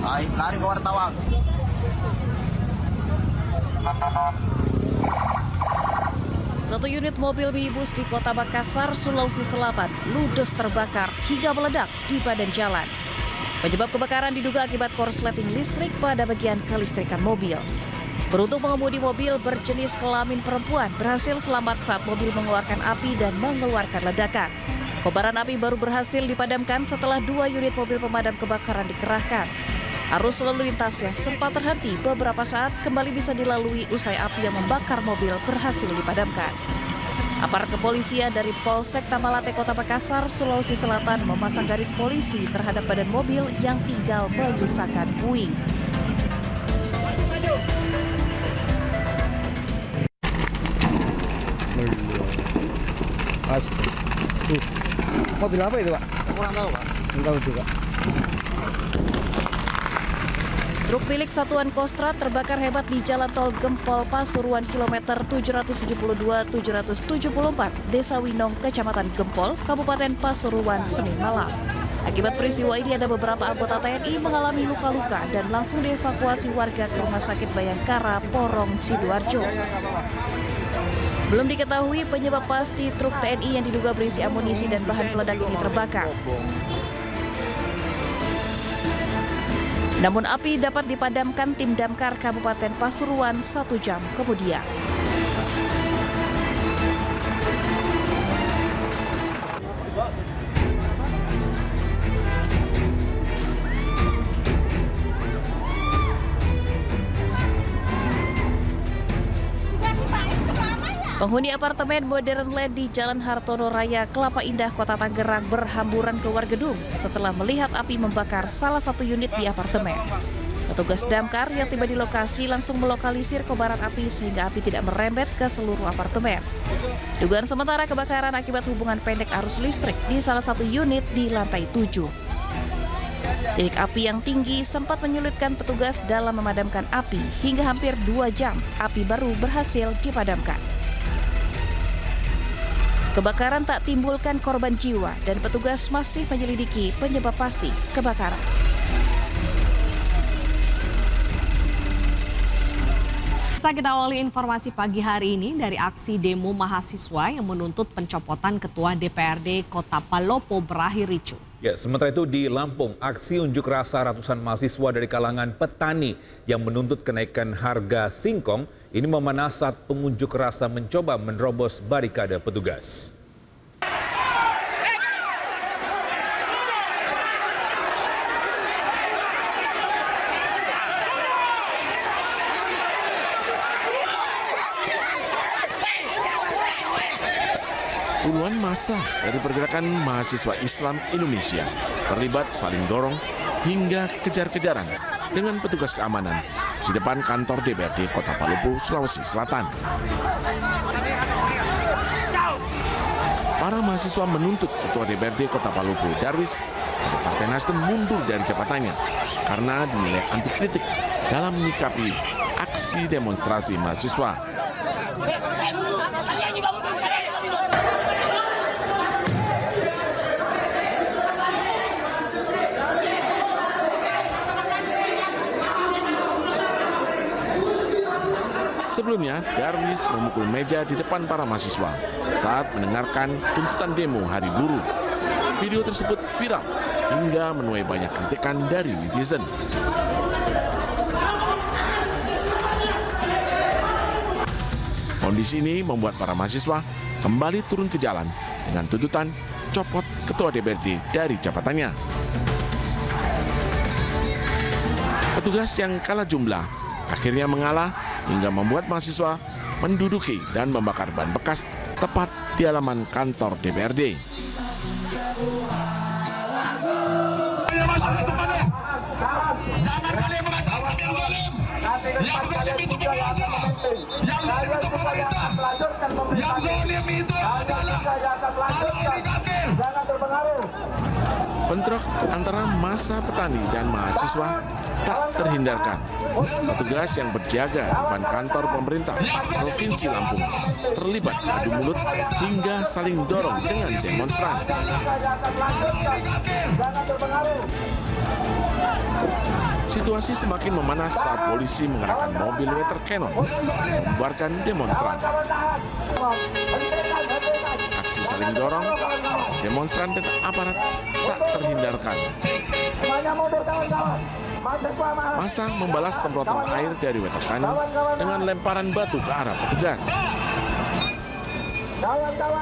lari ke wartawan. Satu unit mobil minibus di Kota Makassar, Sulawesi Selatan ludes terbakar hingga meledak di badan jalan. Penyebab kebakaran diduga akibat korsleting listrik pada bagian kelistrikan mobil. Beruntung pengemudi mobil berjenis kelamin perempuan berhasil selamat saat mobil mengeluarkan api dan mengeluarkan ledakan. Kobaran api baru berhasil dipadamkan setelah 2 unit mobil pemadam kebakaran dikerahkan. Arus lalu lintas yang sempat terhenti beberapa saat kembali bisa dilalui usai api yang membakar mobil berhasil dipadamkan. Aparat kepolisian dari Polsek Tamalate Kota Makassar, Sulawesi Selatan memasang garis polisi terhadap badan mobil yang tinggal menyisakan puing. Mobil apa itu, Pak? Kurang tahu, Pak. Enggak juga. Truk milik Satuan Kostrad terbakar hebat di Jalan Tol Gempol Pasuruan kilometer 772-774, Desa Winong, Kecamatan Gempol, Kabupaten Pasuruan, Senin malam. Akibat peristiwa ini ada beberapa anggota TNI mengalami luka-luka dan langsung dievakuasi warga ke Rumah Sakit Bayangkara, Porong, Sidoarjo. Belum diketahui penyebab pasti truk TNI yang diduga berisi amunisi dan bahan peledak ini terbakar. Namun api dapat dipadamkan tim damkar Kabupaten Pasuruan 1 jam kemudian. Penghuni apartemen Modern Land di Jalan Hartono Raya, Kelapa Indah, Kota Tangerang berhamburan keluar gedung setelah melihat api membakar salah satu unit di apartemen. Petugas damkar yang tiba di lokasi langsung melokalisir kobaran api sehingga api tidak merembet ke seluruh apartemen. Dugaan sementara kebakaran akibat hubungan pendek arus listrik di salah satu unit di lantai 7. Titik api yang tinggi sempat menyulitkan petugas dalam memadamkan api hingga hampir 2 jam api baru berhasil dipadamkan. Kebakaran tak timbulkan korban jiwa dan petugas masih menyelidiki penyebab pasti kebakaran. Kita awali informasi pagi hari ini dari aksi demo mahasiswa yang menuntut pencopotan Ketua DPRD Kota Palopo berakhir ricuh. Ya, sementara itu di Lampung, aksi unjuk rasa ratusan mahasiswa dari kalangan petani yang menuntut kenaikan harga singkong ini memanas saat pengunjuk rasa mencoba menerobos barikade petugas. Puluhan massa dari pergerakan mahasiswa Islam Indonesia terlibat saling dorong hingga kejar-kejaran dengan petugas keamanan di depan kantor DPRD Kota Palopo, Sulawesi Selatan. Para mahasiswa menuntut Ketua DPRD Kota Palopo, Darwis, dari Partai Nasdem mundur dari jabatannya karena dinilai anti kritik dalam menyikapi aksi demonstrasi mahasiswa. Sebelumnya, Darwis memukul meja di depan para mahasiswa saat mendengarkan tuntutan demo Hari Buruh. Video tersebut viral hingga menuai banyak kritikan dari netizen. Kondisi ini membuat para mahasiswa kembali turun ke jalan dengan tuntutan copot Ketua DPRD dari jabatannya. Petugas yang kalah jumlah akhirnya mengalah hingga membuat mahasiswa menduduki dan membakar ban bekas tepat di halaman kantor DPRD. Jangan kalian mengatakan yang zalim. Yang zalim itu penguasa. Yang zalim itu pemerintah. Yang zalim itu adalah para oligarki. Bentrok antara massa petani dan mahasiswa tak terhindarkan. Petugas yang berjaga di depan kantor pemerintah Provinsi Lampung terlibat adu mulut hingga saling dorong dengan demonstran. Situasi semakin memanas saat polisi mengerahkan mobil water cannon membubarkan demonstran. Aksi saling dorong, demonstran dan aparat tak terhindarkan. Massa membalas semprotan air dari water cannon dengan lemparan batu ke arah petugas.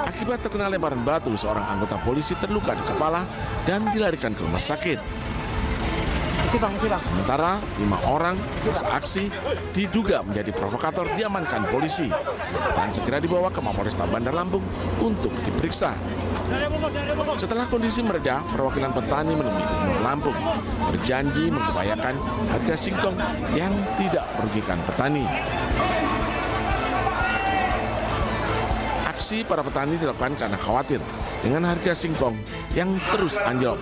Akibat terkena lemparan batu, seorang anggota polisi terluka di kepala dan dilarikan ke rumah sakit. Sementara 5 orang masa aksi diduga menjadi provokator diamankan polisi dan segera dibawa ke Mapolresta Bandar Lampung untuk diperiksa. Setelah kondisi mereda, perwakilan petani menemui Gubernur Lampung berjanji mengupayakan harga singkong yang tidak merugikan petani. Aksi para petani dilakukan karena khawatir dengan harga singkong yang terus anjlok.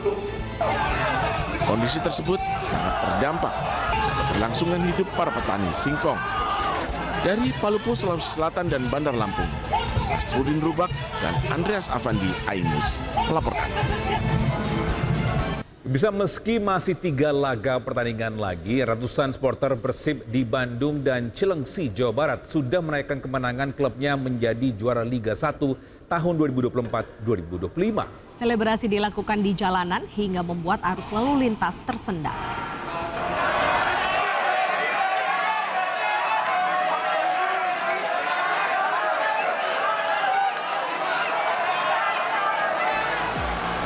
Kondisi tersebut sangat berdampak keberlangsungan hidup para petani singkong. Dari Palupo, Sulawesi Selatan dan Bandar Lampung, Asrudin Rubak dan Andreas Afandi, iNews melaporkan. Bisa meski masih 3 laga pertandingan lagi, ratusan supporter Persib di Bandung dan Cilengsi, Jawa Barat sudah merayakan kemenangan klubnya menjadi juara Liga 1 tahun 2024-2025. Selebrasi dilakukan di jalanan hingga membuat arus lalu lintas tersendat.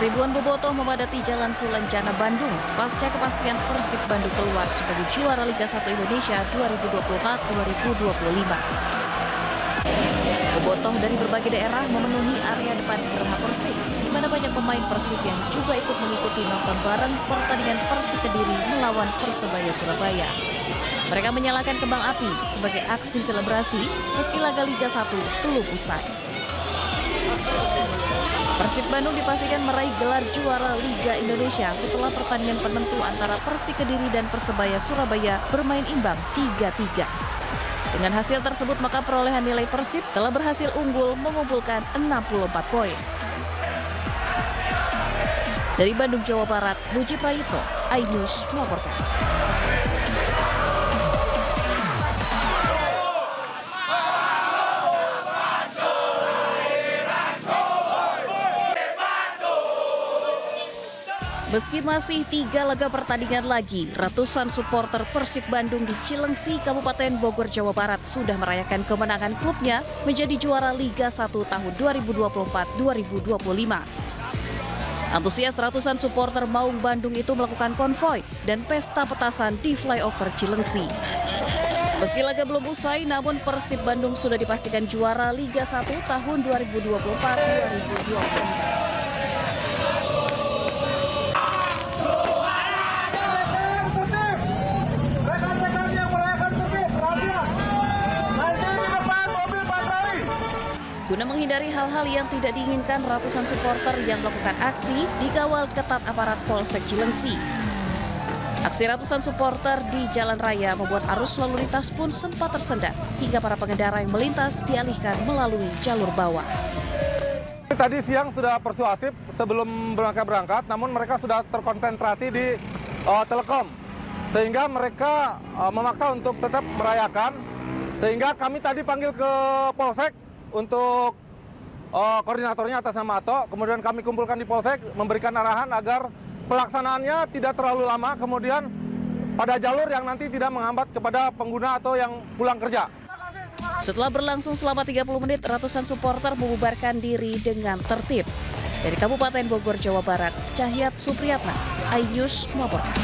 Ribuan bobotoh memadati Jalan Sulanjana Bandung pasca kepastian Persib Bandung keluar sebagai juara Liga 1 Indonesia 2024-2025. Bobotoh dari berbagai daerah memenuhi area depan Geraha Persib, di mana banyak pemain Persib yang juga ikut mengikuti nonton bareng pertandingan Persik Kediri melawan Persebaya Surabaya. Mereka menyalakan kembang api sebagai aksi selebrasi meski laga Liga 1 belum usai. Persib Bandung dipastikan meraih gelar juara Liga Indonesia setelah pertandingan penentu antara Persik Kediri dan Persebaya Surabaya bermain imbang 3-3. Dengan hasil tersebut, maka perolehan nilai Persib telah berhasil unggul mengumpulkan 64 poin. Dari Bandung, Jawa Barat, Muji Prayitno, iNews melaporkan. Meski masih 3 laga pertandingan lagi, ratusan supporter Persib Bandung di Cilengsi, Kabupaten Bogor, Jawa Barat sudah merayakan kemenangan klubnya menjadi juara Liga 1 tahun 2024-2025. Antusias ratusan supporter Maung Bandung itu melakukan konvoi dan pesta petasan di flyover Cilengsi. Meski laga belum usai, namun Persib Bandung sudah dipastikan juara Liga 1 tahun 2024-2025. Guna menghindari hal-hal yang tidak diinginkan, ratusan supporter yang melakukan aksi dikawal ketat aparat Polsek Cilengsi. Aksi ratusan supporter di jalan raya membuat arus lalu lintas pun sempat tersendat hingga para pengendara yang melintas dialihkan melalui jalur bawah. Tadi siang sudah persuasif sebelum berangkat, namun mereka sudah terkonsentrasi di Telekom, sehingga mereka memaksa untuk tetap merayakan. Sehingga kami tadi panggil ke Polsek untuk koordinatornya atas nama Ato, kemudian kami kumpulkan di Polsek, memberikan arahan agar pelaksanaannya tidak terlalu lama, kemudian pada jalur yang nanti tidak menghambat kepada pengguna atau yang pulang kerja. Setelah berlangsung selama 30 menit, ratusan supporter membubarkan diri dengan tertib. Dari Kabupaten Bogor, Jawa Barat, Cahyat Supriyatna, iNews melaporkan.